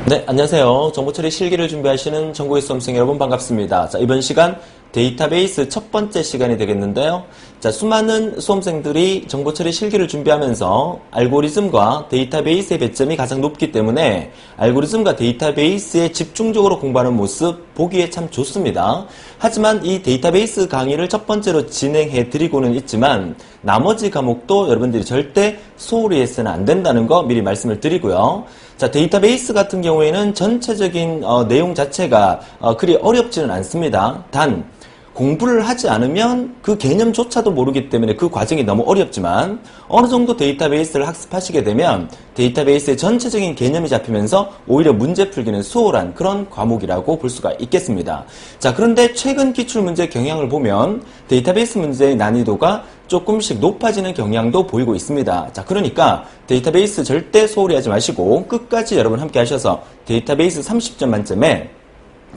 네, 안녕하세요. 정보처리 실기를 준비하시는 전국의 수험생 여러분 반갑습니다. 자, 이번 시간 데이터베이스 첫 번째 시간이 되겠는데요. 자, 수많은 수험생들이 정보처리 실기를 준비하면서 알고리즘과 데이터베이스의 배점이 가장 높기 때문에 알고리즘과 데이터베이스에 집중적으로 공부하는 모습 보기에 참 좋습니다. 하지만 이 데이터베이스 강의를 첫 번째로 진행해 드리고는 있지만 나머지 과목도 여러분들이 절대 소홀히 해서는 안 된다는 거 미리 말씀을 드리고요. 자, 데이터베이스 같은 경우에는 전체적인 내용 자체가 그리 어렵지는 않습니다. 단 공부를 하지 않으면 그 개념조차도 모르기 때문에 그 과정이 너무 어렵지만 어느 정도 데이터베이스를 학습하시게 되면 데이터베이스의 전체적인 개념이 잡히면서 오히려 문제 풀기는 수월한 그런 과목이라고 볼 수가 있겠습니다. 자, 그런데 최근 기출문제 경향을 보면 데이터베이스 문제의 난이도가 조금씩 높아지는 경향도 보이고 있습니다. 자, 그러니까 데이터베이스 절대 소홀히 하지 마시고 끝까지 여러분 함께 하셔서 데이터베이스 30점 만점에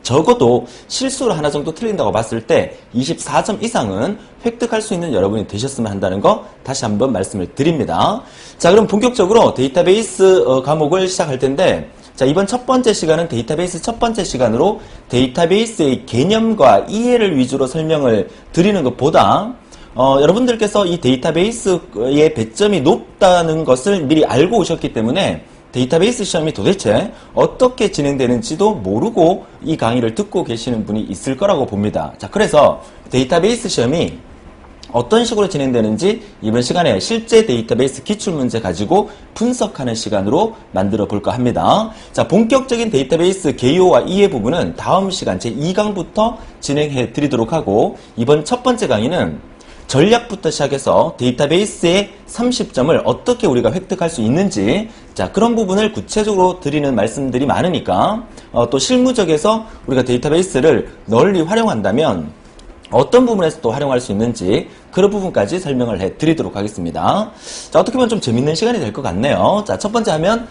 적어도 실수를 하나 정도 틀린다고 봤을 때 24점 이상은 획득할 수 있는 여러분이 되셨으면 한다는 거 다시 한번 말씀을 드립니다. 자, 그럼 본격적으로 데이터베이스 과목을 시작할 텐데, 자, 이번 첫 번째 시간은 데이터베이스 첫 번째 시간으로 데이터베이스의 개념과 이해를 위주로 설명을 드리는 것보다 여러분들께서 이 데이터베이스의 배점이 높다는 것을 미리 알고 오셨기 때문에 데이터베이스 시험이 도대체 어떻게 진행되는지도 모르고 이 강의를 듣고 계시는 분이 있을 거라고 봅니다. 자, 그래서 데이터베이스 시험이 어떤 식으로 진행되는지 이번 시간에 실제 데이터베이스 기출문제 가지고 분석하는 시간으로 만들어 볼까 합니다. 자, 본격적인 데이터베이스 개요와 이해 부분은 다음 시간 제2강부터 진행해 드리도록 하고, 이번 첫 번째 강의는 전략부터 시작해서 데이터베이스의 30점을 어떻게 우리가 획득할 수 있는지, 자, 그런 부분을 구체적으로 드리는 말씀들이 많으니까 또 실무적에서 우리가 데이터베이스를 널리 활용한다면 어떤 부분에서 또 활용할 수 있는지 그런 부분까지 설명을 해드리도록 하겠습니다. 자, 어떻게 보면 좀 재밌는 시간이 될 것 같네요. 자, 첫 번째 화면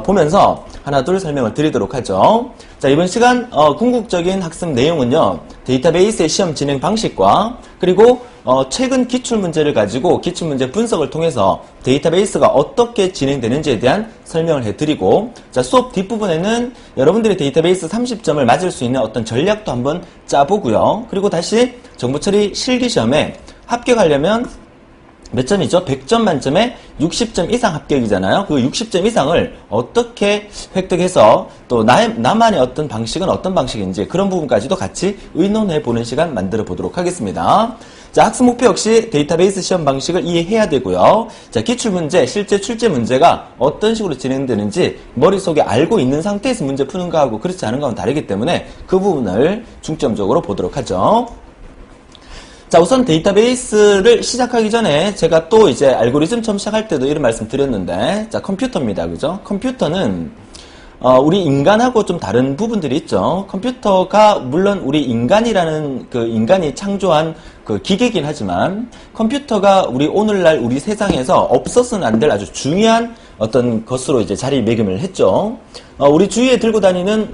보면서 하나 둘 설명을 드리도록 하죠. 자, 이번 시간 궁극적인 학습 내용은요, 데이터베이스의 시험 진행 방식과 그리고 최근 기출문제를 가지고 기출문제 분석을 통해서 데이터베이스가 어떻게 진행되는지에 대한 설명을 해드리고, 자, 수업 뒷부분에는 여러분들이 데이터베이스 30점을 맞을 수 있는 어떤 전략도 한번 짜보고요. 그리고 다시 정보처리 실기시험에 합격하려면 몇 점이죠? 100점 만점에 60점 이상 합격이잖아요. 그 60점 이상을 어떻게 획득해서 또 나만의 어떤 방식은 어떤 방식인지 그런 부분까지도 같이 의논해 보는 시간 만들어 보도록 하겠습니다. 자, 학습 목표 역시 데이터베이스 시험 방식을 이해해야 되고요. 자, 기출문제, 실제 출제 문제가 어떤 식으로 진행되는지 머릿속에 알고 있는 상태에서 문제 푸는 거하고 그렇지 않은 거하고는 다르기 때문에 그 부분을 중점적으로 보도록 하죠. 자, 우선 데이터베이스를 시작하기 전에 제가 또 이제 알고리즘 처음 시작할 때도 이런 말씀 드렸는데, 자, 컴퓨터입니다. 그죠? 컴퓨터는 우리 인간하고 좀 다른 부분들이 있죠. 컴퓨터가 물론 우리 인간이라는 그 인간이 창조한 그 기계이긴 하지만 컴퓨터가 우리 오늘날 우리 세상에서 없어서는 안 될 아주 중요한 어떤 것으로 이제 자리매김을 했죠. 우리 주위에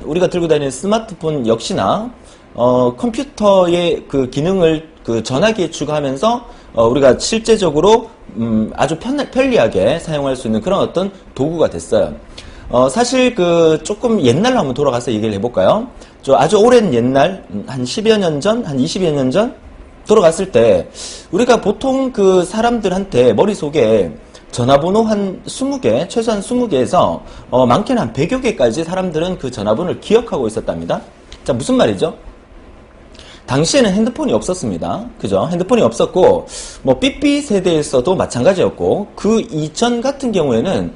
우리가 들고 다니는 스마트폰 역시나 컴퓨터의 그 기능을 그 전화기에 추가하면서 우리가 실제적으로 아주 편리하게 사용할 수 있는 그런 어떤 도구가 됐어요. 사실 그 조금 옛날로 한번 돌아가서 얘기를 해볼까요? 아주 오랜 옛날, 한 10여 년 전, 한 20여 년 전 돌아갔을 때 우리가 보통 그 사람들한테 머릿속에 전화번호 한 20개, 최소한 20개에서 많게는 한 100여 개까지 사람들은 그 전화번호를 기억하고 있었답니다. 자, 무슨 말이죠? 당시에는 핸드폰이 없었습니다. 그죠? 핸드폰이 없었고, 뭐, 삐삐 세대에서도 마찬가지였고, 그 이전 같은 경우에는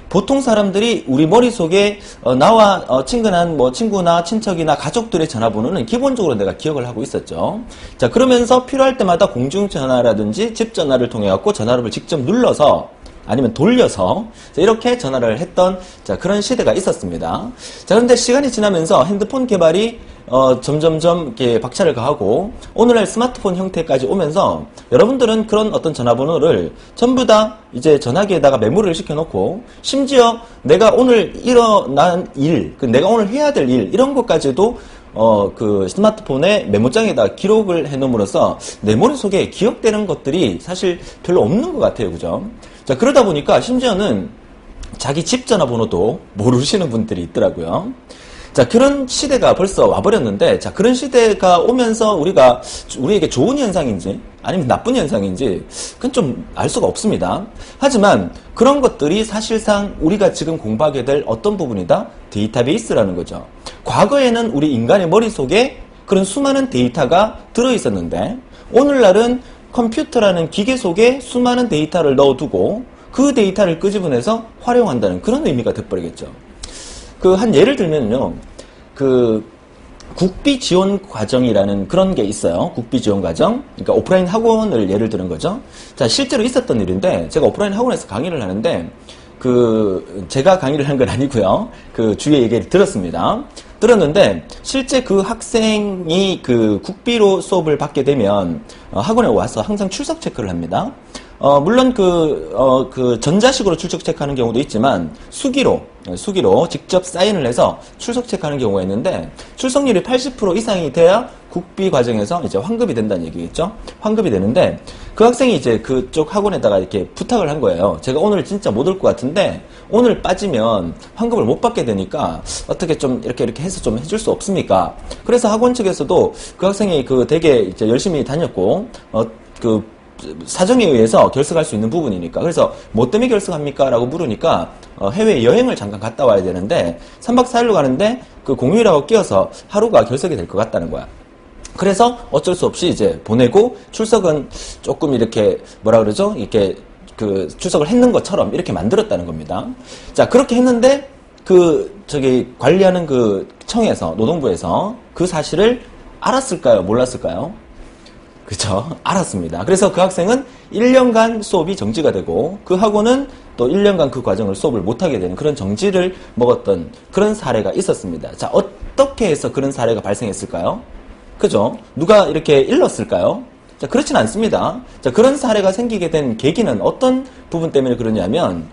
보통 사람들이 우리 머릿속에 나와 친근한 뭐 친구나 친척이나 가족들의 전화번호는 기본적으로 내가 기억을 하고 있었죠. 자, 그러면서 필요할 때마다 공중전화라든지 집전화를 통해 갖고 전화를 직접 눌러서 아니면 돌려서 이렇게 전화를 했던, 자, 그런 시대가 있었습니다. 자, 그런데 시간이 지나면서 핸드폰 개발이 점점점 이렇게 박차를 가하고 오늘날 스마트폰 형태까지 오면서 여러분들은 그런 어떤 전화번호를 전부 다 이제 전화기에다가 메모리를 시켜놓고, 심지어 내가 오늘 일어난 일, 내가 오늘 해야 될 일, 이런 것까지도 그 스마트폰에 메모장에다 기록을 해놓음으로써 내 머릿속에 기억되는 것들이 사실 별로 없는 것 같아요. 그죠? 자, 그러다 보니까 심지어는 자기 집 전화번호도 모르시는 분들이 있더라고요. 자, 그런 시대가 벌써 와버렸는데, 자, 그런 시대가 오면서 우리에게 좋은 현상인지, 아니면 나쁜 현상인지, 그건 좀 알 수가 없습니다. 하지만, 그런 것들이 사실상 우리가 지금 공부하게 될 어떤 부분이다? 데이터베이스라는 거죠. 과거에는 우리 인간의 머릿속에 그런 수많은 데이터가 들어있었는데, 오늘날은 컴퓨터라는 기계 속에 수많은 데이터를 넣어두고, 그 데이터를 끄집어내서 활용한다는 그런 의미가 돼버리겠죠. 한 예를 들면요, 국비 지원 과정이라는 그런 게 있어요. 국비 지원 과정. 그러니까 오프라인 학원을 예를 드는 거죠. 자, 실제로 있었던 일인데, 제가 오프라인 학원에서 강의를 하는데, 제가 강의를 한 건 아니고요. 주위에 얘기를 들었습니다. 들었는데, 실제 그 학생이 국비로 수업을 받게 되면, 학원에 와서 항상 출석 체크를 합니다. 물론 전자식으로 출석 체크하는 경우도 있지만, 수기로 직접 사인을 해서 출석 체크하는 경우가 있는데, 출석률이 80% 이상이 돼야 국비 과정에서 이제 환급이 된다는 얘기겠죠? 환급이 되는데, 그 학생이 이제 그쪽 학원에다가 이렇게 부탁을 한 거예요. 제가 오늘 진짜 못 올 것 같은데, 오늘 빠지면 환급을 못 받게 되니까, 어떻게 좀 이렇게 해서 좀 해줄 수 없습니까? 그래서 학원 측에서도 그 학생이 되게 이제 열심히 다녔고, 사정에 의해서 결석할 수 있는 부분이니까. 그래서 뭐 때문에 결석합니까? 라고 물으니까 해외 여행을 잠깐 갔다 와야 되는데 3박 4일로 가는데 공휴일하고 끼어서 하루가 결석이 될 것 같다는 거야. 그래서 어쩔 수 없이 이제 보내고 출석은 조금 이렇게 이렇게 출석을 했는 것처럼 이렇게 만들었다는 겁니다. 자, 그렇게 했는데 관리하는 청에서, 노동부에서 그 사실을 알았을까요? 몰랐을까요? 그쵸? 알았습니다. 그래서 그 학생은 1년간 수업이 정지가 되고, 그 학원은 또 1년간 그 과정을 수업을 못하게 되는 그런 정지를 먹었던 그런 사례가 있었습니다. 자, 어떻게 해서 그런 사례가 발생했을까요? 그죠? 누가 이렇게 일렀을까요? 자, 그렇진 않습니다. 자, 그런 사례가 생기게 된 계기는 어떤 부분 때문에 그러냐면,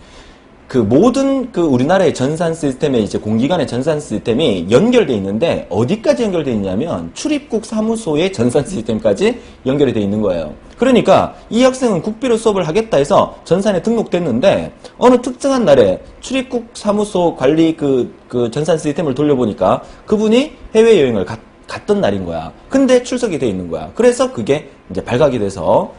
모든 우리나라의 전산 시스템에 이제 공기관의 전산 시스템이 연결되어 있는데 어디까지 연결되어 있냐면 출입국 사무소의 전산 시스템까지 연결이 되어 있는 거예요. 그러니까 이 학생은 국비로 수업을 하겠다 해서 전산에 등록됐는데 어느 특정한 날에 출입국 사무소 관리 전산 시스템을 돌려보니까 그분이 해외여행을 갔던 날인 거야. 근데 출석이 돼 있는 거야. 그래서 그게 이제 발각이 돼서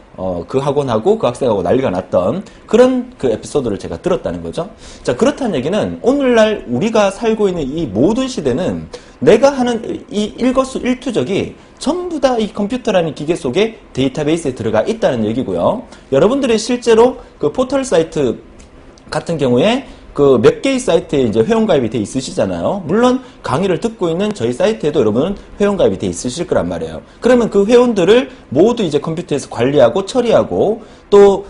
그 학원하고 그 학생하고 난리가 났던 그런 에피소드를 제가 들었다는 거죠. 자, 그렇다는 얘기는 오늘날 우리가 살고 있는 이 모든 시대는 내가 하는 이 일거수일투족이 전부 다 이 컴퓨터라는 기계 속에 데이터베이스에 들어가 있다는 얘기고요. 여러분들이 실제로 포털 사이트 같은 경우에 몇 개의 사이트에 이제 회원가입이 돼 있으시잖아요. 물론 강의를 듣고 있는 저희 사이트에도 여러분은 회원가입이 돼 있으실 거란 말이에요. 그러면 그 회원들을 모두 이제 컴퓨터에서 관리하고 처리하고 또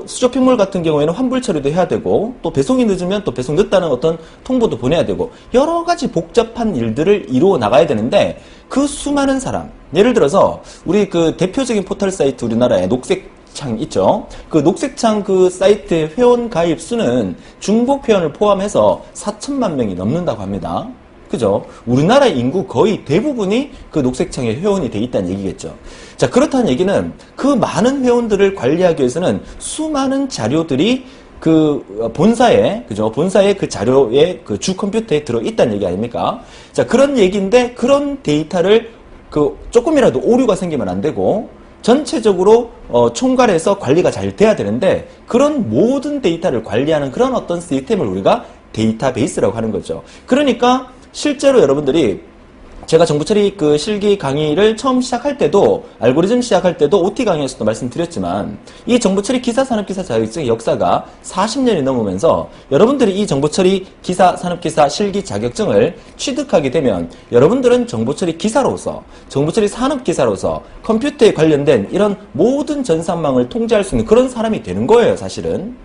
수조핑물 같은 경우에는 환불 처리도 해야 되고 또 배송이 늦으면 또 배송 늦다는 어떤 통보도 보내야 되고 여러 가지 복잡한 일들을 이루어 나가야 되는데 그 수많은 사람, 예를 들어서 우리 대표적인 포털 사이트 우리나라에 녹색창 있죠. 녹색창 사이트의 회원 가입 수는 중복 회원을 포함해서 4천만 명이 넘는다고 합니다. 그죠? 우리나라 인구 거의 대부분이 녹색창에 회원이 돼 있다는 얘기겠죠. 자, 그렇다는 얘기는 그 많은 회원들을 관리하기 위해서는 수많은 자료들이 본사에, 그죠? 본사의 자료에 주 컴퓨터에 들어있다는 얘기 아닙니까? 자, 그런 얘기인데 그런 데이터를 조금이라도 오류가 생기면 안 되고 전체적으로 총괄해서 관리가 잘 돼야 되는데 그런 모든 데이터를 관리하는 그런 어떤 시스템을 우리가 데이터베이스라고 하는 거죠. 그러니까 실제로 여러분들이 제가 정보처리 실기 강의를 처음 시작할 때도 알고리즘 시작할 때도 OT 강의에서도 말씀드렸지만 이 정보처리 기사 산업기사 자격증의 역사가 40년이 넘으면서 여러분들이 이 정보처리 기사 산업기사 실기 자격증을 취득하게 되면 여러분들은 정보처리 기사로서 정보처리 산업기사로서 컴퓨터에 관련된 이런 모든 전산망을 통제할 수 있는 그런 사람이 되는 거예요, 사실은.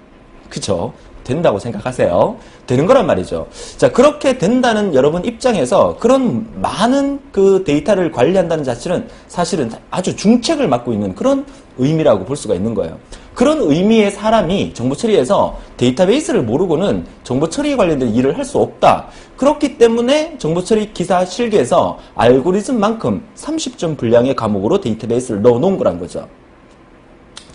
그쵸? 된다고 생각하세요. 되는 거란 말이죠. 자, 그렇게 된다는 여러분 입장에서 그런 많은 데이터를 관리한다는 자체는 사실은 아주 중책을 맡고 있는 그런 의미라고 볼 수가 있는 거예요. 그런 의미의 사람이 정보처리에서 데이터베이스를 모르고는 정보처리에 관련된 일을 할 수 없다. 그렇기 때문에 정보처리 기사 실기에서 알고리즘만큼 30점 분량의 과목으로 데이터베이스를 넣어 놓은 거란 거죠.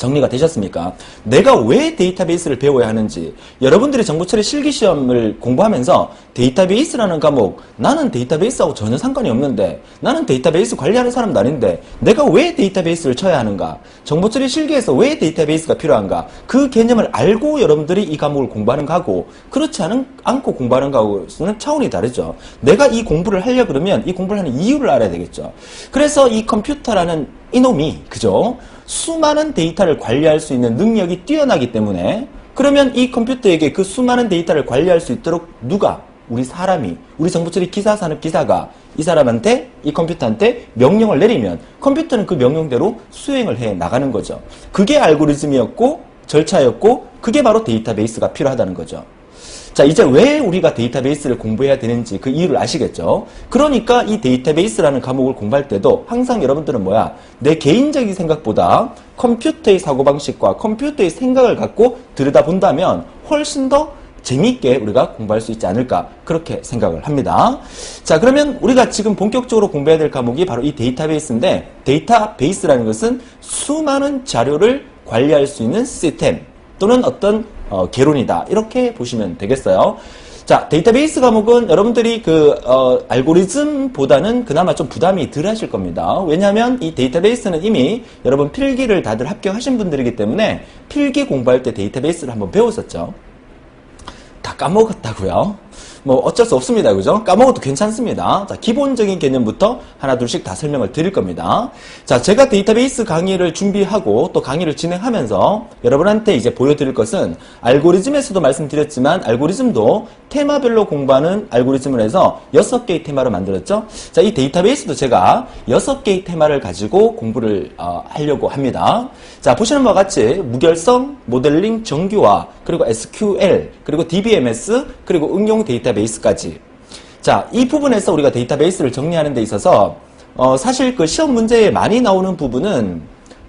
정리가 되셨습니까? 내가 왜 데이터베이스를 배워야 하는지, 여러분들이 정보처리 실기시험을 공부하면서 데이터베이스라는 과목, 나는 데이터베이스하고 전혀 상관이 없는데, 나는 데이터베이스 관리하는 사람도 아닌데 내가 왜 데이터베이스를 쳐야 하는가, 정보처리 실기에서 왜 데이터베이스가 필요한가, 그 개념을 알고 여러분들이 이 과목을 공부하는 거하고 그렇지 않고 공부하는 거하고는 차원이 다르죠. 내가 이 공부를 하려 그러면 이 공부를 하는 이유를 알아야 되겠죠. 그래서 이 컴퓨터라는 이놈이, 그죠? 수많은 데이터를 관리할 수 있는 능력이 뛰어나기 때문에, 그러면 이 컴퓨터에게 그 수많은 데이터를 관리할 수 있도록 누가? 우리 사람이, 우리 정보처리 기사 산업 기사가 이 사람한테, 이 컴퓨터한테 명령을 내리면 컴퓨터는 그 명령대로 수행을 해 나가는 거죠. 그게 알고리즘이었고 절차였고 그게 바로 데이터베이스가 필요하다는 거죠. 자, 이제 왜 우리가 데이터베이스를 공부해야 되는지 그 이유를 아시겠죠? 그러니까 이 데이터베이스라는 과목을 공부할 때도 항상 여러분들은 뭐야? 내 개인적인 생각보다 컴퓨터의 사고방식과 컴퓨터의 생각을 갖고 들여다본다면 훨씬 더 재미있게 우리가 공부할 수 있지 않을까, 그렇게 생각을 합니다. 자, 그러면 우리가 지금 본격적으로 공부해야 될 과목이 바로 이 데이터베이스인데, 데이터베이스라는 것은 수많은 자료를 관리할 수 있는 시스템 또는 어떤 개론이다, 이렇게 보시면 되겠어요. 자, 데이터베이스 과목은 여러분들이 알고리즘보다는 그나마 좀 부담이 덜 하실 겁니다. 왜냐하면 이 데이터베이스는 이미 여러분 필기를 다들 합격하신 분들이기 때문에 필기 공부할 때 데이터베이스를 한번 배웠었죠. 다 까먹었다고요? 뭐 어쩔 수 없습니다. 그죠? 까먹어도 괜찮습니다. 자, 기본적인 개념부터 하나 둘씩 다 설명을 드릴 겁니다. 자, 제가 데이터베이스 강의를 준비하고 또 강의를 진행하면서 여러분한테 이제 보여드릴 것은, 알고리즘에서도 말씀드렸지만 알고리즘도 테마별로 공부하는 알고리즘을 해서 6개의 테마로 만들었죠. 자, 이 데이터베이스도 제가 6개의 테마를 가지고 공부를 하려고 합니다. 자, 보시는 바와 같이 무결성, 모델링, 정규화, 그리고 SQL, 그리고 DBMS, 그리고 응용 데이터베이스까지. 자, 이 부분에서 우리가 데이터베이스를 정리하는 데 있어서 사실 그 시험 문제에 많이 나오는 부분은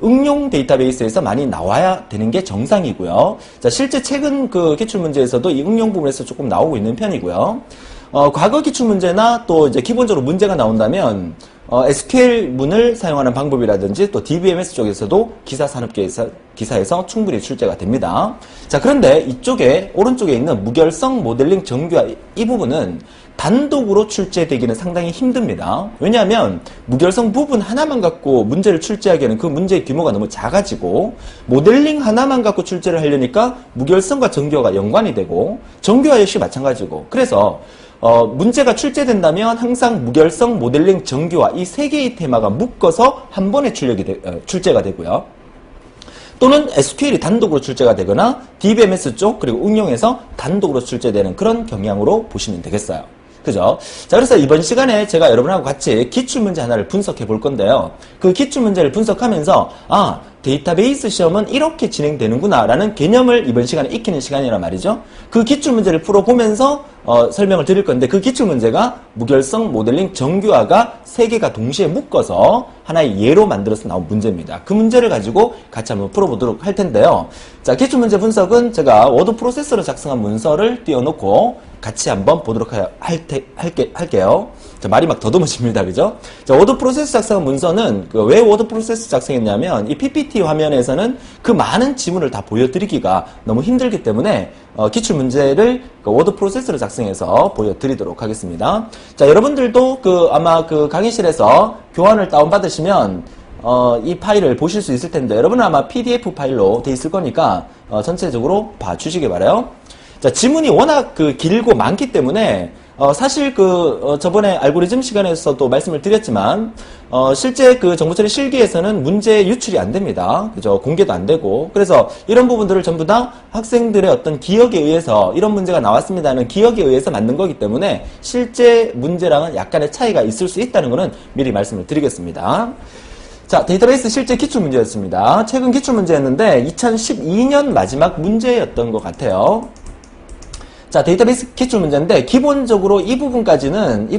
응용 데이터베이스에서 많이 나와야 되는 게 정상이고요. 자, 실제 최근 그 기출문제에서도 이 응용 부분에서 조금 나오고 있는 편이고요. 과거 기출문제나 또 이제 기본적으로 문제가 나온다면 SQL문을 사용하는 방법이라든지 또 DBMS 쪽에서도 기사에서 충분히 출제가 됩니다. 자, 그런데 이쪽에 오른쪽에 있는 무결성, 모델링, 정규화, 이 부분은 단독으로 출제되기는 상당히 힘듭니다. 왜냐하면 무결성 부분 하나만 갖고 문제를 출제하기에는 그 문제의 규모가 너무 작아지고, 모델링 하나만 갖고 출제를 하려니까 무결성과 정규화가 연관이 되고, 정규화 역시 마찬가지고, 그래서 문제가 출제된다면 항상 무결성, 모델링, 정규화 이 3개의 테마가 묶어서 한 번에 출제가 되고요. 또는 SQL이 단독으로 출제가 되거나 DBMS 쪽 그리고 응용에서 단독으로 출제되는 그런 경향으로 보시면 되겠어요. 그죠? 자, 그래서 이번 시간에 제가 여러분하고 같이 기출문제 하나를 분석해 볼 건데요. 그 기출문제를 분석하면서 데이터베이스 시험은 이렇게 진행되는구나 라는 개념을 이번 시간에 익히는 시간이란 말이죠. 그 기출문제를 풀어보면서 설명을 드릴 건데, 그 기출문제가 무결성, 모델링, 정규화가 3개가 동시에 묶어서 하나의 예로 만들어서 나온 문제입니다. 그 문제를 가지고 같이 한번 풀어보도록 할 텐데요. 자, 기출문제 분석은 제가 워드 프로세서로 작성한 문서를 띄워놓고 같이 한번 보도록 할게요. 자, 말이 막 더듬어집니다. 그죠? 자, 워드 프로세서 작성한 문서는 왜 워드 프로세서 작성했냐면, 이 PPT 화면에서는 그 많은 지문을 다 보여드리기가 너무 힘들기 때문에 기출문제를 워드 프로세서로 작성해서 보여드리도록 하겠습니다. 자, 여러분들도 아마 강의실에서 교환을 다운받으시면 이 파일을 보실 수 있을 텐데, 여러분은 아마 PDF 파일로 돼 있을 거니까 전체적으로 봐주시기 바라요. 자, 지문이 워낙 길고 많기 때문에 사실 저번에 알고리즘 시간에서도 말씀을 드렸지만 실제 정보처리 실기에서는 문제 유출이 안 됩니다. 그죠? 공개도 안 되고. 그래서 이런 부분들을 전부 다 학생들의 어떤 기억에 의해서 이런 문제가 나왔습니다는 기억에 의해서 만든 거기 때문에 실제 문제랑은 약간의 차이가 있을 수 있다는 것은 미리 말씀을 드리겠습니다. 자, 데이터베이스 실제 기출문제였습니다. 최근 기출문제였는데 2012년 마지막 문제였던 것 같아요. 자, 데이터베이스 기출 문제인데 기본적으로 이 부분까지는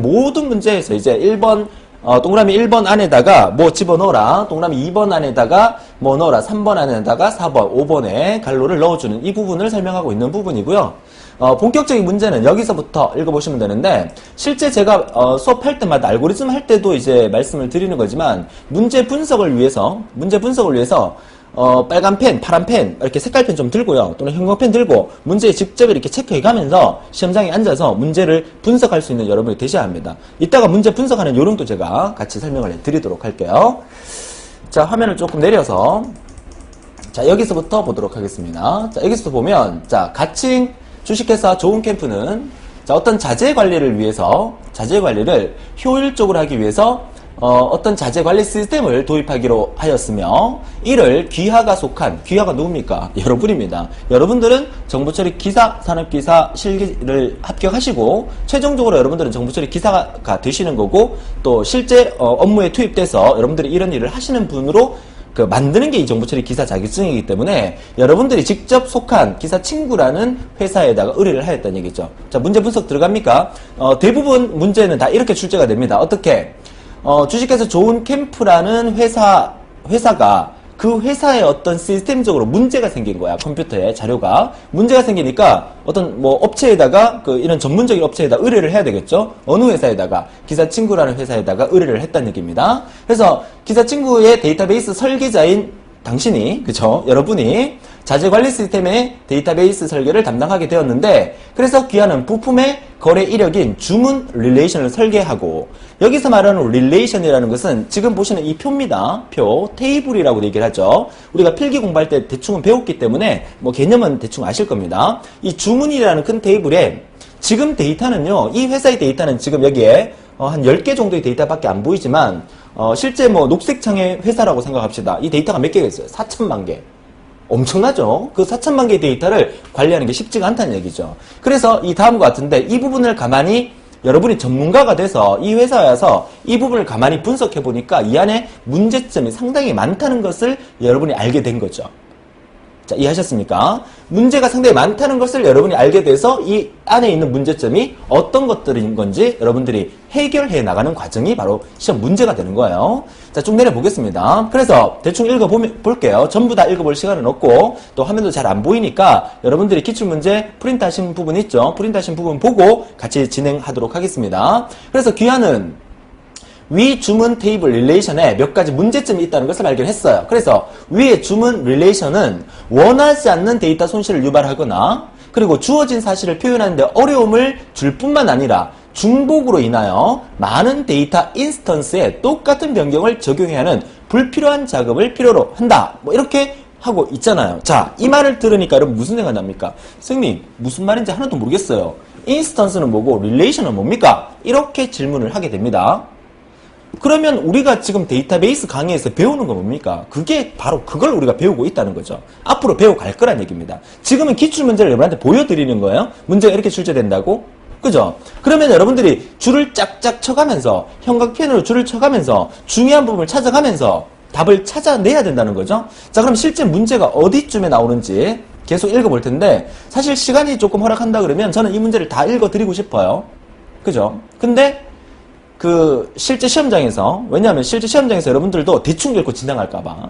모든 문제에서 이제 1번 동그라미 1번 안에다가 뭐 집어넣어라, 동그라미 2번 안에다가 뭐 넣어라, 3번 안에다가 4번, 5번에 갈로를 넣어주는 이 부분을 설명하고 있는 부분이고요. 본격적인 문제는 여기서부터 읽어보시면 되는데, 실제 제가 수업할 때마다 알고리즘 할 때도 이제 말씀을 드리는 거지만 문제 분석을 위해서 빨간 펜, 파란 펜, 이렇게 색깔 펜 좀 들고요. 또는 형광펜 들고 문제에 직접 이렇게 체크해 가면서 시험장에 앉아서 문제를 분석할 수 있는 여러분이 되셔야 합니다. 이따가 문제 분석하는 요령도 제가 같이 설명을 드리도록 할게요. 자, 화면을 조금 내려서 자, 여기서부터 보도록 하겠습니다. 자, 여기서 보면 자, 가칭 주식회사 좋은 캠프는 자, 어떤 자재 관리를 위해서 자재 관리를 효율적으로 하기 위해서 어떤 자재 관리 시스템을 도입하기로 하였으며 이를 귀하가 속한 귀하가 누굽니까? 여러분입니다. 여러분들은 정보처리 기사, 산업기사 실기를 합격하시고 최종적으로 여러분들은 정보처리 기사가 되시는 거고 또 실제 업무에 투입돼서 여러분들이 이런 일을 하시는 분으로 만드는 게 이 정보처리 기사 자격증이기 때문에 여러분들이 직접 속한 기사 친구라는 회사에다가 의뢰를 하였다는 얘기죠. 자, 문제 분석 들어갑니까? 대부분 문제는 다 이렇게 출제가 됩니다. 어떻게? 주식회사 좋은 캠프라는 회사가 그 회사에 어떤 시스템적으로 문제가 생긴 거야. 컴퓨터에 자료가 문제가 생기니까 어떤 뭐 업체에다가 이런 전문적인 업체에다 의뢰를 해야 되겠죠. 어느 회사에다가 기사친구라는 회사에다가 의뢰를 했다는 얘기입니다. 그래서 기사친구의 데이터베이스 설계자인 당신이, 그쵸? 여러분이 자재관리 시스템의 데이터베이스 설계를 담당하게 되었는데 그래서 귀하는 부품의 거래 이력인 주문 릴레이션을 설계하고 여기서 말하는 릴레이션이라는 것은 지금 보시는 이 표입니다. 표, 테이블이라고 얘기를 하죠. 우리가 필기 공부할 때 대충은 배웠기 때문에 뭐 개념은 대충 아실 겁니다. 이 주문이라는 큰 테이블에 지금 데이터는요. 이 회사의 데이터는 지금 여기에 한 10개 정도의 데이터밖에 안 보이지만 실제 뭐 녹색창의 회사라고 생각합시다. 이 데이터가 몇 개가 있어요? 4천만 개. 엄청나죠? 그 4천만 개의 데이터를 관리하는 게 쉽지가 않다는 얘기죠. 그래서 이 다음과 같은데 이 부분을 가만히 여러분이 전문가가 돼서 이 회사에 와서 이 부분을 가만히 분석해 보니까 이 안에 문제점이 상당히 많다는 것을 여러분이 알게 된 거죠. 자, 이해하셨습니까? 문제가 상당히 많다는 것을 여러분이 알게 돼서 이 안에 있는 문제점이 어떤 것들인 건지 여러분들이 해결해 나가는 과정이 바로 시험 문제가 되는 거예요. 자, 쭉 내려보겠습니다. 그래서 대충 읽어볼게요. 전부 다 읽어볼 시간은 없고 또 화면도 잘 안 보이니까 여러분들이 기출문제 프린트 하신 부분 있죠? 프린트 하신 부분 보고 같이 진행하도록 하겠습니다. 그래서 귀하는 위 주문 테이블 릴레이션에 몇 가지 문제점이 있다는 것을 발견했어요. 그래서 위의 주문 릴레이션은 원하지 않는 데이터 손실을 유발하거나 그리고 주어진 사실을 표현하는데 어려움을 줄 뿐만 아니라 중복으로 인하여 많은 데이터 인스턴스에 똑같은 변경을 적용해야 하는 불필요한 작업을 필요로 한다. 뭐 이렇게 하고 있잖아요. 자, 이 말을 들으니까 여러분 무슨 생각 납니까? 선생님, 무슨 말인지 하나도 모르겠어요. 인스턴스는 뭐고 릴레이션은 뭡니까? 이렇게 질문을 하게 됩니다. 그러면 우리가 지금 데이터베이스 강의에서 배우는 건 뭡니까? 그게 바로 그걸 우리가 배우고 있다는 거죠. 앞으로 배워갈 거란 얘기입니다. 지금은 기출문제를 여러분한테 보여드리는 거예요. 문제가 이렇게 출제된다고? 그죠? 그러면 여러분들이 줄을 짝짝 쳐가면서 형광펜으로 줄을 쳐가면서 중요한 부분을 찾아가면서 답을 찾아내야 된다는 거죠. 자, 그럼 실제 문제가 어디쯤에 나오는지 계속 읽어볼 텐데 사실 시간이 조금 허락한다 그러면 저는 이 문제를 다 읽어드리고 싶어요. 그죠? 근데 실제 시험장에서, 왜냐하면 실제 시험장에서 여러분들도 대충 읽고 지나갈까봐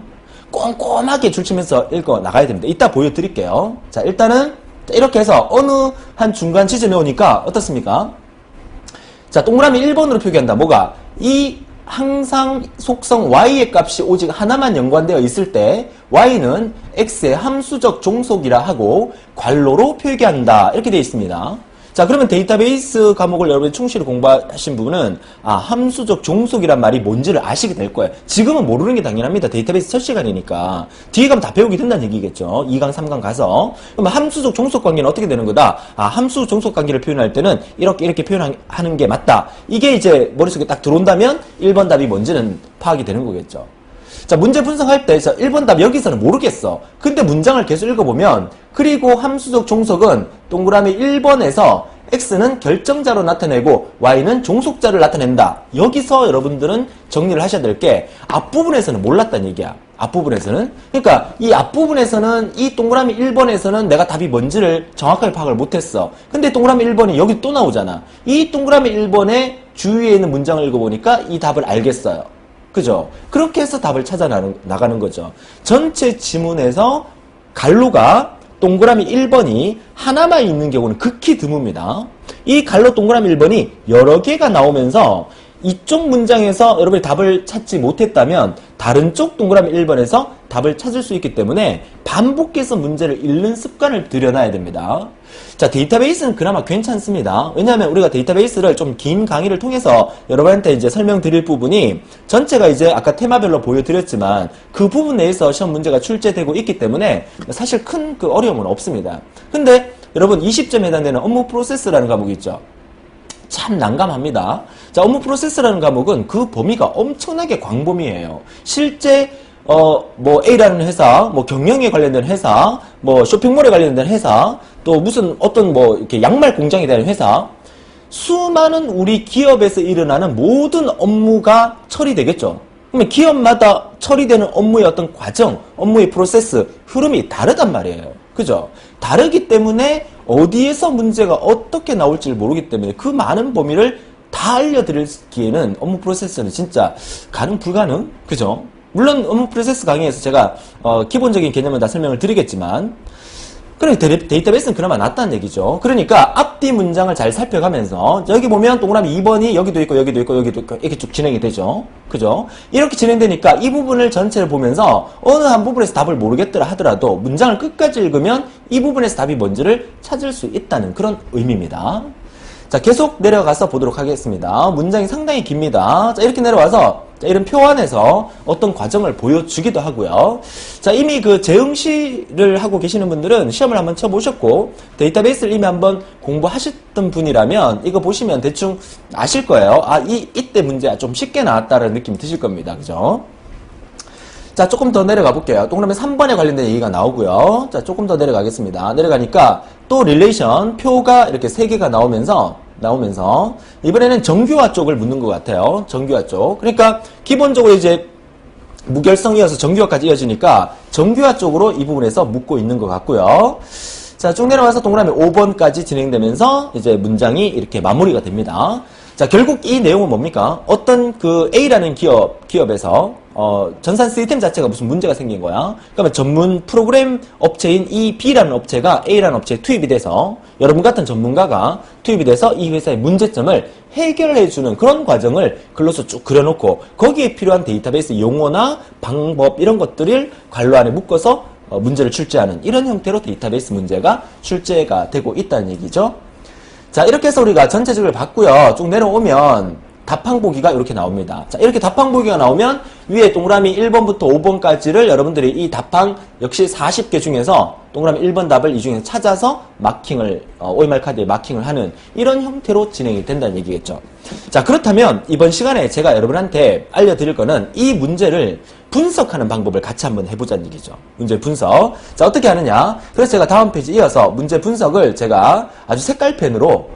꼼꼼하게 줄치면서 읽어 나가야 됩니다. 이따 보여드릴게요. 자, 일단은 이렇게 해서 어느 한 중간 지점에 오니까 어떻습니까? 자, 동그라미 1번으로 표기한다. 뭐가? 이 항상 속성 y의 값이 오직 하나만 연관되어 있을 때 y는 x의 함수적 종속이라 하고 괄호로 표기한다. 이렇게 되어 있습니다. 자, 그러면 데이터베이스 과목을 여러분이 충실히 공부하신 부분은 함수적 종속이란 말이 뭔지를 아시게 될 거예요. 지금은 모르는 게 당연합니다. 데이터베이스 첫 시간이니까. 뒤에 가면 다 배우게 된다는 얘기겠죠. 2강, 3강 가서. 그러면 함수적 종속 관계는 어떻게 되는 거다? 함수 종속 관계를 표현할 때는 이렇게 표현하는 게 맞다. 이게 이제 머릿속에 딱 들어온다면 1번 답이 뭔지는 파악이 되는 거겠죠. 자, 문제 분석할 때 1번 답 여기서는 모르겠어. 근데 문장을 계속 읽어보면 그리고 함수적 종속은 동그라미 1번에서 x는 결정자로 나타내고 y는 종속자를 나타낸다. 여기서 여러분들은 정리를 하셔야 될 게 앞부분에서는 몰랐다는 얘기야. 앞부분에서는. 그러니까 이 앞부분에서는 이 동그라미 1번에서는 내가 답이 뭔지를 정확하게 파악을 못했어. 근데 동그라미 1번이 여기 또 나오잖아. 이 동그라미 1번의 주위에 있는 문장을 읽어보니까 이 답을 알겠어요. 그죠? 그렇게 해서 답을 찾아 나가는 거죠. 전체 지문에서 갈로가 동그라미 1번이 하나만 있는 경우는 극히 드뭅니다. 이 갈로 동그라미 1번이 여러 개가 나오면서 이쪽 문장에서 여러분이 답을 찾지 못했다면 다른 쪽 동그라미 1번에서 답을 찾을 수 있기 때문에 반복해서 문제를 읽는 습관을 들여놔야 됩니다. 자, 데이터베이스는 그나마 괜찮습니다. 왜냐하면 우리가 데이터베이스를 좀 긴 강의를 통해서 여러분한테 이제 설명드릴 부분이 전체가 이제 아까 테마별로 보여드렸지만 그 부분 내에서 시험 문제가 출제되고 있기 때문에 사실 큰 그 어려움은 없습니다. 근데 여러분 20점에 해당되는 업무 프로세스라는 과목이 있죠. 참 난감합니다. 자, 업무 프로세스라는 과목은 그 범위가 엄청나게 광범위해요. 실제 뭐 A라는 회사, 뭐 경영에 관련된 회사, 뭐 쇼핑몰에 관련된 회사, 또 무슨 어떤 뭐 이렇게 양말 공장에 대한 회사, 수많은 우리 기업에서 일어나는 모든 업무가 처리되겠죠. 그러면 기업마다 처리되는 업무의 어떤 과정, 업무의 프로세스, 흐름이 다르단 말이에요. 그죠? 다르기 때문에 어디에서 문제가 어떻게 나올지 모르기 때문에 그 많은 범위를 다 알려드리기에는 업무 프로세스는 진짜 가능 불가능? 그죠? 물론 업무 프로세스 강의에서 제가 기본적인 개념은 다 설명을 드리겠지만 그러니까 데이터베이스는 그나마 낫다는 얘기죠. 그러니까 앞뒤 문장을 잘 살펴가면서 여기 보면 동그라미 2번이 여기도 있고 여기도 있고 여기도 있고 이렇게 쭉 진행이 되죠. 그죠? 이렇게 진행되니까 이 부분을 전체를 보면서 어느 한 부분에서 답을 모르겠더라 하더라도 문장을 끝까지 읽으면 이 부분에서 답이 뭔지를 찾을 수 있다는 그런 의미입니다. 자, 계속 내려가서 보도록 하겠습니다. 문장이 상당히 깁니다. 자, 이렇게 내려와서 이런 표 안에서 어떤 과정을 보여주기도 하고요. 자, 이미 그 재응시를 하고 계시는 분들은 시험을 한번 쳐보셨고 데이터베이스를 이미 한번 공부하셨던 분이라면 이거 보시면 대충 아실 거예요. 아, 이때 문제가 좀 쉽게 나왔다라는 느낌이 드실 겁니다. 그죠? 자, 조금 더 내려가 볼게요. 동그라미 3번에 관련된 얘기가 나오고요. 자, 조금 더 내려가겠습니다. 내려가니까 또 릴레이션 표가 이렇게 3개가 나오면서 이번에는 정규화 쪽을 묻는 것 같아요. 정규화 쪽. 그러니까 기본적으로 이제 무결성이어서 정규화까지 이어지니까 정규화 쪽으로 이 부분에서 묻고 있는 것 같고요. 자, 쭉 내려와서 동그라미 5번까지 진행되면서 이제 문장이 이렇게 마무리가 됩니다. 자, 결국 이 내용은 뭡니까? 어떤 그 A라는 기업에서 전산 시스템 자체가 무슨 문제가 생긴 거야. 그러면 전문 프로그램 업체인 이 B라는 업체가 A라는 업체에 투입이 돼서 여러분 같은 전문가가 투입이 돼서 이 회사의 문제점을 해결해주는 그런 과정을 글로서 쭉 그려놓고 거기에 필요한 데이터베이스 용어나 방법 이런 것들을 관로 안에 묶어서 문제를 출제하는 이런 형태로 데이터베이스 문제가 출제가 되고 있다는 얘기죠. 자, 이렇게 해서 우리가 전체적으로 봤고요. 쭉 내려오면 답항보기가 이렇게 나옵니다. 자, 이렇게 답항보기가 나오면 위에 동그라미 1번부터 5번까지를 여러분들이 이 답항 역시 40개 중에서 동그라미 1번 답을 이 중에서 찾아서 마킹을 OMR 카드에 마킹을 하는 이런 형태로 진행이 된다는 얘기겠죠. 자, 그렇다면 이번 시간에 제가 여러분한테 알려드릴 거는 이 문제를 분석하는 방법을 같이 한번 해보자는 얘기죠. 문제 분석. 자, 어떻게 하느냐. 그래서 제가 다음 페이지 이어서 문제 분석을 제가 아주 색깔펜으로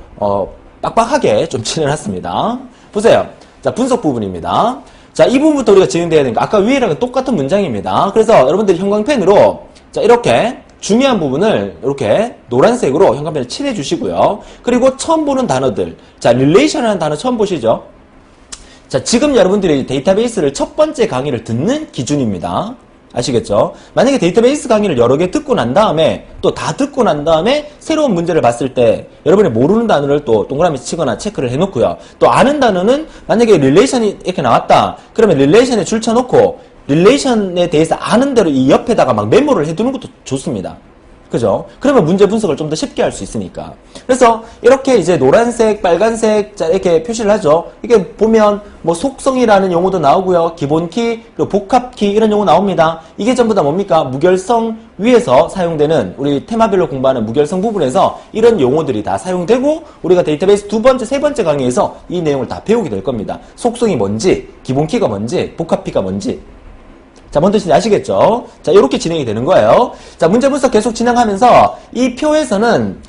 빡빡하게 좀 칠해놨습니다. 보세요. 자, 분석 부분입니다. 자, 이 부분부터 우리가 진행돼야 되니까 아까 위에랑 똑같은 문장입니다. 그래서 여러분들이 형광펜으로 자, 이렇게 중요한 부분을 이렇게 노란색으로 형광펜을 칠해 주시고요. 그리고 처음 보는 단어들. 자, 릴레이션이라는 단어 처음 보시죠? 자, 지금 여러분들이 데이터베이스를 첫 번째 강의를 듣는 기준입니다. 아시겠죠? 만약에 데이터베이스 강의를 여러 개 듣고 난 다음에 또 다 듣고 난 다음에 새로운 문제를 봤을 때 여러분이 모르는 단어를 또 동그라미 치거나 체크를 해놓고요. 또 아는 단어는 만약에 릴레이션이 이렇게 나왔다. 그러면 릴레이션에 줄쳐놓고 릴레이션에 대해서 아는 대로 이 옆에다가 막 메모를 해두는 것도 좋습니다. 그죠? 그러면 문제 분석을 좀 더 쉽게 할 수 있으니까. 그래서 이렇게 이제 노란색, 빨간색 자 이렇게 표시를 하죠. 이게 보면 뭐 속성이라는 용어도 나오고요. 기본키, 그리고 복합키 이런 용어 나옵니다. 이게 전부 다 뭡니까? 무결성 위에서 사용되는 우리 테마별로 공부하는 무결성 부분에서 이런 용어들이 다 사용되고 우리가 데이터베이스 두 번째, 세 번째 강의에서 이 내용을 다 배우게 될 겁니다. 속성이 뭔지, 기본키가 뭔지, 복합키가 뭔지. 자, 뭔 뜻인지 아시겠죠? 자, 이렇게 진행이 되는 거예요. 자, 문제 분석 계속 진행하면서 이 표에서는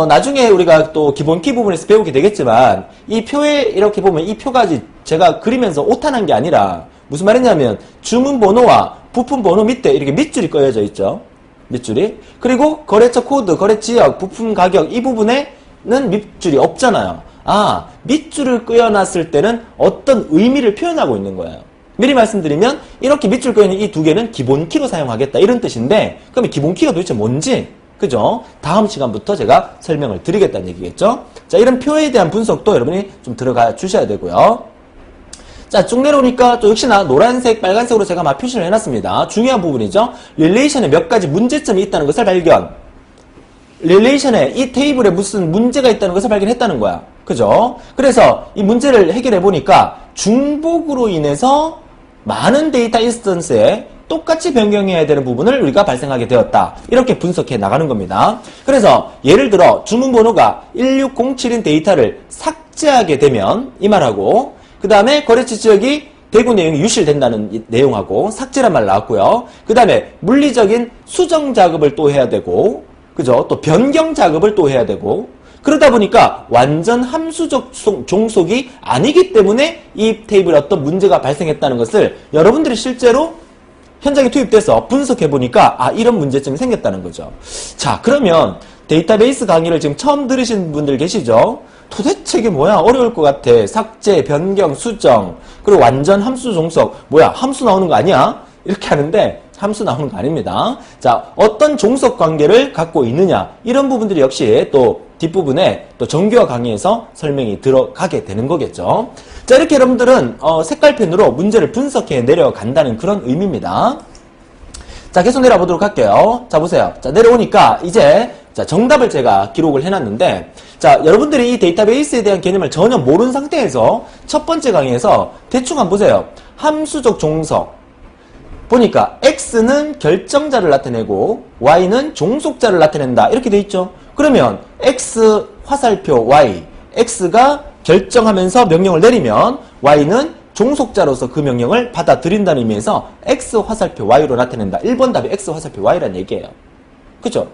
나중에 우리가 또 기본 키 부분에서 배우게 되겠지만 이 표에 이렇게 보면 이 표가 제가 그리면서 오타난 게 아니라 무슨 말이냐면 주문 번호와 부품 번호 밑에 이렇게 밑줄이 꺼여져 있죠. 밑줄이. 그리고 거래처 코드, 거래 지역, 부품 가격 이 부분에는 밑줄이 없잖아요. 아, 밑줄을 끄어놨을 때는 어떤 의미를 표현하고 있는 거예요. 미리 말씀드리면 이렇게 밑줄 그어있는 이 두 개는 기본키로 사용하겠다 이런 뜻인데 그럼 기본키가 도대체 뭔지 그죠? 다음 시간부터 제가 설명을 드리겠다는 얘기겠죠? 자, 이런 표에 대한 분석도 여러분이 좀 들어가 주셔야 되고요. 자, 쭉 내려오니까 또 역시나 노란색, 빨간색으로 제가 막 표시를 해놨습니다. 중요한 부분이죠. 릴레이션에 몇 가지 문제점이 있다는 것을 발견. 릴레이션에 이 테이블에 무슨 문제가 있다는 것을 발견했다는 거야. 그죠? 그래서 이 문제를 해결해 보니까 중복으로 인해서 많은 데이터 인스턴스에 똑같이 변경해야 되는 부분을 우리가 발생하게 되었다. 이렇게 분석해 나가는 겁니다. 그래서 예를 들어 주문번호가 1607인 데이터를 삭제하게 되면 이 말하고 그 다음에 거래처 지역이 대구 내용이 유실된다는 내용하고 삭제란 말 나왔고요. 그 다음에 물리적인 수정 작업을 또 해야 되고 그죠? 또 변경 작업을 또 해야 되고 그러다 보니까 완전 함수적 종속이 아니기 때문에 이 테이블에 어떤 문제가 발생했다는 것을 여러분들이 실제로 현장에 투입돼서 분석해보니까 아 이런 문제점이 생겼다는 거죠. 자 그러면 데이터베이스 강의를 지금 처음 들으신 분들 계시죠? 도대체 이게 뭐야? 어려울 것 같아. 삭제, 변경, 수정 그리고 완전 함수 종속 뭐야? 함수 나오는 거 아니야? 이렇게 하는데 함수 나오는 거 아닙니다. 자 어떤 종속 관계를 갖고 있느냐 이런 부분들이 역시 또 뒷부분에 또 정규화 강의에서 설명이 들어가게 되는 거겠죠. 자 이렇게 여러분들은 색깔펜으로 문제를 분석해 내려간다는 그런 의미입니다. 자 계속 내려와 보도록 할게요. 자 보세요. 자 내려오니까 이제 자 정답을 제가 기록을 해놨는데 자 여러분들이 이 데이터베이스에 대한 개념을 전혀 모르는 상태에서 첫 번째 강의에서 대충 한번 보세요. 함수적 종속 보니까 X는 결정자를 나타내고 Y는 종속자를 나타낸다 이렇게 돼 있죠. 그러면 X 화살표 Y X가 결정하면서 명령을 내리면 Y는 종속자로서 그 명령을 받아들인다는 의미에서 X 화살표 Y로 나타낸다. 1번 답이 X 화살표 Y라는 얘기예요. 그죠?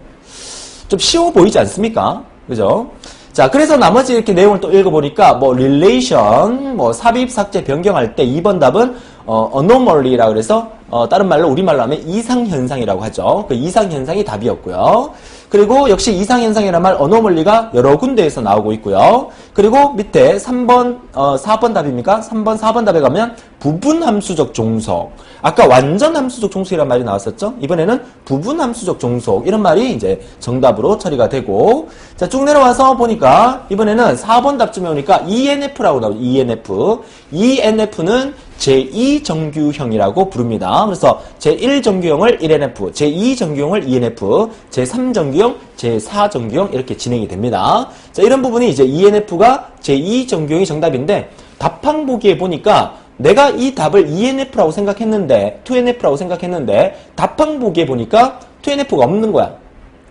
좀 쉬워 보이지 않습니까? 그죠? 자, 그래서 나머지 이렇게 내용을 또 읽어보니까, 뭐, 릴레이션, 뭐, 삽입, 삭제, 변경할 때 2번 답은, anomaly라 그래서, 다른 말로, 우리말로 하면 이상현상이라고 하죠. 그 이상현상이 답이었고요. 그리고 역시 이상현상이라는 말, anomaly가 여러 군데에서 나오고 있고요. 그리고 밑에 3번, 4번 답입니까? 3번, 4번 답에 가면, 부분함수적 종속. 아까 완전 함수적 종속이라는 말이 나왔었죠? 이번에는 부분함수적 종속. 이런 말이 이제 정답으로 처리가 되고, 자, 쭉 내려와서 보니까, 이번에는 4번 답쯤에 오니까 ENF라고 나오죠. ENF. ENF는 제2정규형이라고 부릅니다. 그래서 제1정규형을 1NF, 제2정규형을 ENF, 제3정규형, 제4정규형 이렇게 진행이 됩니다. 자, 이런 부분이 이제 ENF가 제2정규형이 정답인데 답항 보기에 보니까 내가 이 답을 ENF라고 생각했는데 2NF라고 생각했는데 답항 보기에 보니까 2NF가 없는 거야.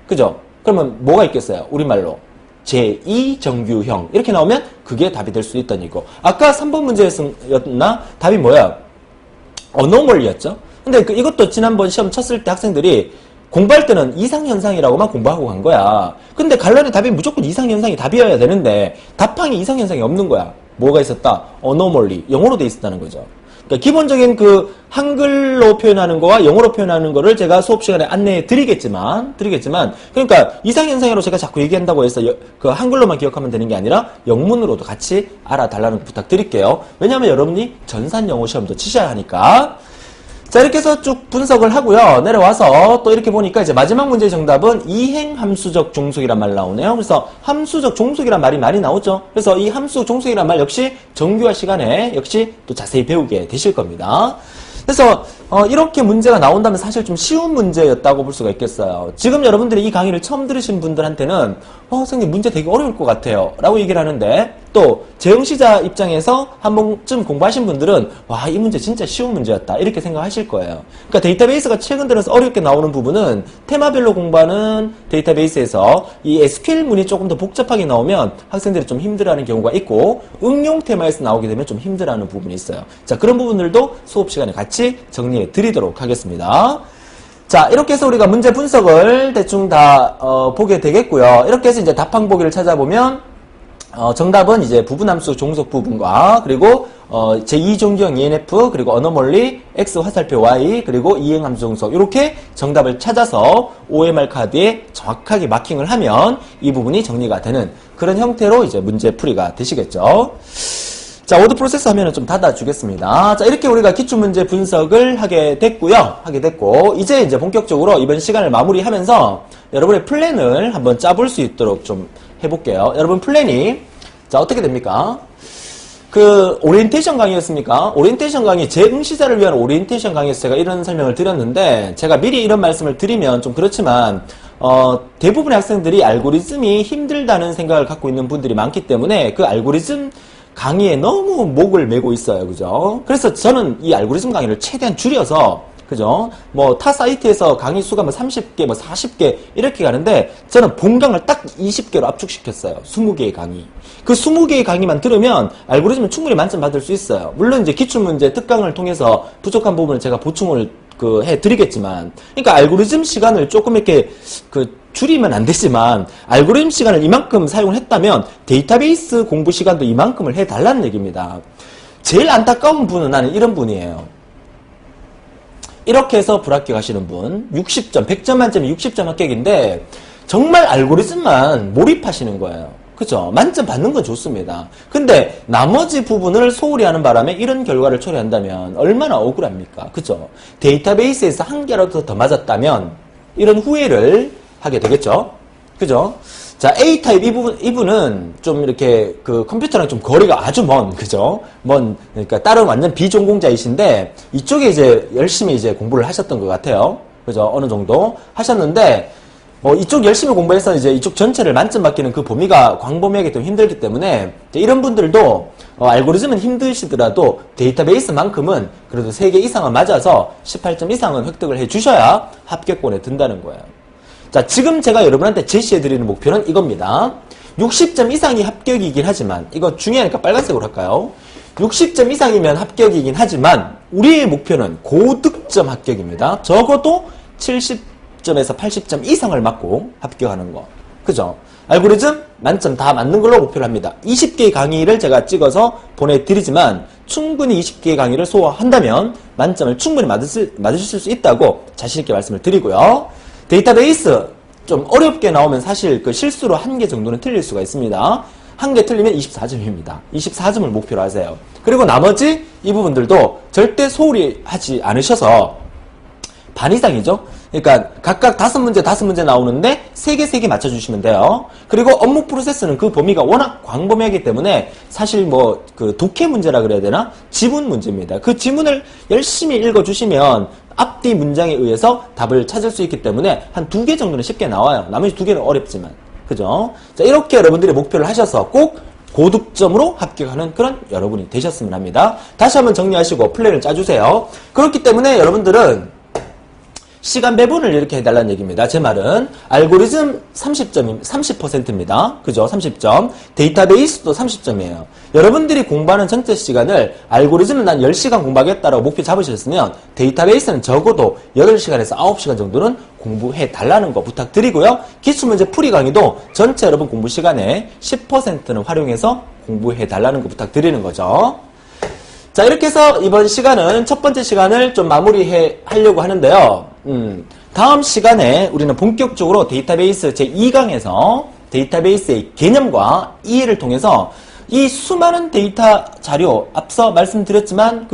그죠? 그러면 뭐가 있겠어요? 우리말로 제2정규형 이렇게 나오면 그게 답이 될 수 있다는 얘기고 아까 3번 문제였나? 답이 뭐야? anomaly였죠? 근데 이것도 지난번 시험 쳤을 때 학생들이 공부할 때는 이상현상이라고만 공부하고 간 거야. 근데 갈란의 답이 무조건 이상현상이 답이어야 되는데 답항이 이상현상이 없는 거야. 뭐가 있었다? anomaly. 영어로 돼 있었다는 거죠. 그러니까 기본적인 그 한글로 표현하는 거와 영어로 표현하는 거를 제가 수업 시간에 안내해 드리겠지만 그러니까 이상현상으로 제가 자꾸 얘기한다고 해서 그 한글로만 기억하면 되는 게 아니라 영문으로도 같이 알아달라는 거 부탁드릴게요. 왜냐하면 여러분이 전산 영어 시험도 치셔야 하니까. 자 이렇게 해서 쭉 분석을 하고요. 내려와서 또 이렇게 보니까 이제 마지막 문제의 정답은 이행함수적 종속이란 말 나오네요. 그래서 함수적 종속이란 말이 많이 나오죠. 그래서 이 함수적 종속이란 말 역시 정규화 시간에 역시 또 자세히 배우게 되실 겁니다. 그래서 이렇게 문제가 나온다면 사실 좀 쉬운 문제였다고 볼 수가 있겠어요. 지금 여러분들이 이 강의를 처음 들으신 분들한테는 선생님 문제 되게 어려울 것 같아요 라고 얘기를 하는데 또 재응시자 입장에서 한 번쯤 공부하신 분들은 와, 이 문제 진짜 쉬운 문제였다 이렇게 생각하실 거예요. 그러니까 데이터베이스가 최근 들어서 어렵게 나오는 부분은 테마별로 공부하는 데이터베이스에서 이 SQL 문이 조금 더 복잡하게 나오면 학생들이 좀 힘들어하는 경우가 있고 응용 테마에서 나오게 되면 좀 힘들어하는 부분이 있어요. 자, 그런 부분들도 수업 시간에 같이 정리해 드리도록 하겠습니다. 자, 이렇게 해서 우리가 문제 분석을 대충 다 보게 되겠고요. 이렇게 해서 이제 답항 보기를 찾아보면 정답은 이제 부분함수 종속 부분과 그리고 제2종규형 ENF 그리고 anomaly X 화살표 Y 그리고 이행함수 종속 이렇게 정답을 찾아서 OMR 카드에 정확하게 마킹을 하면 이 부분이 정리가 되는 그런 형태로 이제 문제 풀이가 되시겠죠. 자, 워드 프로세스 화면을 좀 닫아주겠습니다. 자, 이렇게 우리가 기출문제 분석을 하게 됐고, 이제 본격적으로 이번 시간을 마무리하면서 여러분의 플랜을 한번 짜볼 수 있도록 좀 해볼게요. 여러분 플랜이, 자, 어떻게 됩니까? 그 오리엔테이션 강의였습니까? 오리엔테이션 강의, 재응시자를 위한 오리엔테이션 강의에서 제가 이런 설명을 드렸는데, 제가 미리 이런 말씀을 드리면 좀 그렇지만 대부분의 학생들이 알고리즘이 힘들다는 생각을 갖고 있는 분들이 많기 때문에 그 알고리즘 강의에 너무 목을 메고 있어요. 그죠? 그래서 저는 이 알고리즘 강의를 최대한 줄여서, 그죠? 뭐 타 사이트에서 강의 수가 뭐 30개, 뭐 40개 이렇게 가는데 저는 본강을 딱 20개로 압축시켰어요. 20개의 강의. 그 20개의 강의만 들으면 알고리즘은 충분히 만점 받을 수 있어요. 물론 이제 기출문제 특강을 통해서 부족한 부분을 제가 보충을 해드리겠지만, 그러니까 알고리즘 시간을 조금 이렇게 줄이면 안 되지만 알고리즘 시간을 이만큼 사용을 했다면 데이터베이스 공부 시간도 이만큼을 해달라는 얘기입니다. 제일 안타까운 분은 나는 이런 분이에요. 이렇게 해서 불합격하시는 분, 60점, 100점 만점에 60점 합격인데 정말 알고리즘만 몰입하시는 거예요. 그죠? 만점 받는 건 좋습니다. 근데 나머지 부분을 소홀히 하는 바람에 이런 결과를 초래한다면 얼마나 억울합니까? 그죠? 데이터베이스에서 한 개라도 더 맞았다면 이런 후회를 하게 되겠죠? 그죠? 자, A타입 이분은 좀 이렇게 그 컴퓨터랑 좀 거리가 아주 그죠? 그러니까 다른 완전 비전공자이신데 이쪽에 이제 열심히 이제 공부를 하셨던 것 같아요. 그죠? 어느 정도 하셨는데, 이쪽 열심히 공부해서 이제 이쪽 전체를 만점 받기는 그 범위가 광범위하게 좀 힘들기 때문에 이런 분들도 알고리즘은 힘드시더라도 데이터베이스만큼은 그래도 3개 이상은 맞아서 18점 이상은 획득을 해 주셔야 합격권에 든다는 거예요. 자, 지금 제가 여러분한테 제시해드리는 목표는 이겁니다. 60점 이상이 합격이긴 하지만, 이거 중요하니까 빨간색으로 할까요? 60점 이상이면 합격이긴 하지만, 우리의 목표는 고득점 합격입니다. 적어도 70점에서 80점 이상을 맞고 합격하는 거. 그죠? 알고리즘 만점 다 맞는 걸로 목표를 합니다. 20개의 강의를 제가 찍어서 보내드리지만, 충분히 20개의 강의를 소화한다면, 만점을 충분히 맞으실 수 있다고 자신있게 말씀을 드리고요. 데이터베이스 좀 어렵게 나오면 사실 그 실수로 1개 정도는 틀릴 수가 있습니다. 1개 틀리면 24점입니다. 24점을 목표로 하세요. 그리고 나머지 이 부분들도 절대 소홀히 하지 않으셔서 반 이상이죠. 그러니까 각각 5문제 나오는데 3개 맞춰주시면 돼요. 그리고 업무 프로세스는 그 범위가 워낙 광범위하기 때문에 사실 그 독해 문제라 그래야 되나? 지문 문제입니다. 그 지문을 열심히 읽어주시면 앞뒤 문장에 의해서 답을 찾을 수 있기 때문에 한 2개 정도는 쉽게 나와요. 나머지 2개는 어렵지만. 그죠? 자, 이렇게 여러분들이 목표를 하셔서 꼭 고득점으로 합격하는 그런 여러분이 되셨으면 합니다. 다시 한번 정리하시고 플랜을 짜주세요. 그렇기 때문에 여러분들은 시간 배분을 이렇게 해달라는 얘기입니다. 제 말은 알고리즘 30%입니다. 그죠? 30점. 데이터베이스도 30점이에요. 여러분들이 공부하는 전체 시간을 알고리즘은 난 10시간 공부하겠다라고 목표 잡으셨으면 데이터베이스는 적어도 8시간에서 9시간 정도는 공부해 달라는 거 부탁드리고요. 기출문제 풀이 강의도 전체 여러분 공부 시간에 10%는 활용해서 공부해 달라는 거 부탁드리는 거죠. 자, 이렇게 해서 이번 시간은 첫 번째 시간을 좀 마무리하려고 하는데요. 다음 시간에 우리는 본격적으로 데이터베이스 제2강에서 데이터베이스의 개념과 이해를 통해서 이 수많은 데이터 자료, 앞서 말씀드렸지만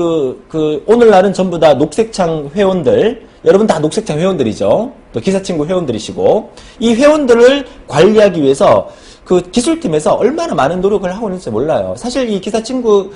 오늘날은 전부 다 녹색창 회원들, 여러분 다 녹색창 회원들이죠. 또 기사친구 회원들이시고, 이 회원들을 관리하기 위해서 그 기술팀에서 얼마나 많은 노력을 하고 있는지 몰라요. 사실 이 기사친구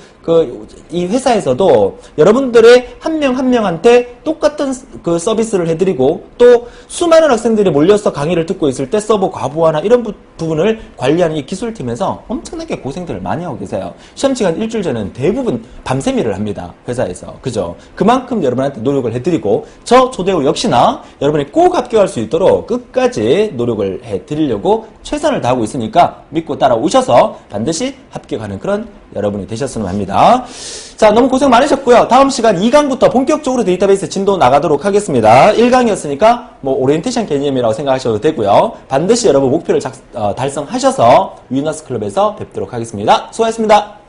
이 회사에서도 여러분들의 한 명 한 명한테 똑같은 그 서비스를 해드리고 또 수많은 학생들이 몰려서 강의를 듣고 있을 때 서버 과부하나 이런 부분을 관리하는 이 기술팀에서 엄청나게 고생들을 많이 하고 계세요. 시험 시간 일주일 전에는 대부분 밤샘 일을 합니다. 회사에서. 그죠? 그만큼 여러분한테 노력을 해드리고 저 조대우 역시나 여러분이 꼭 합격할 수 있도록 끝까지 노력을 해드리려고 최선을 다하고 있으니까 믿고 따라오셔서 반드시 합격하는 그런 여러분이 되셨으면 합니다. 자, 너무 고생 많으셨고요. 다음 시간 2강부터 본격적으로 데이터베이스 진도 나가도록 하겠습니다. 1강이었으니까 오리엔테이션 개념이라고 생각하셔도 되고요. 반드시 여러분 목표를 달성하셔서 위너스 클럽에서 뵙도록 하겠습니다. 수고하셨습니다.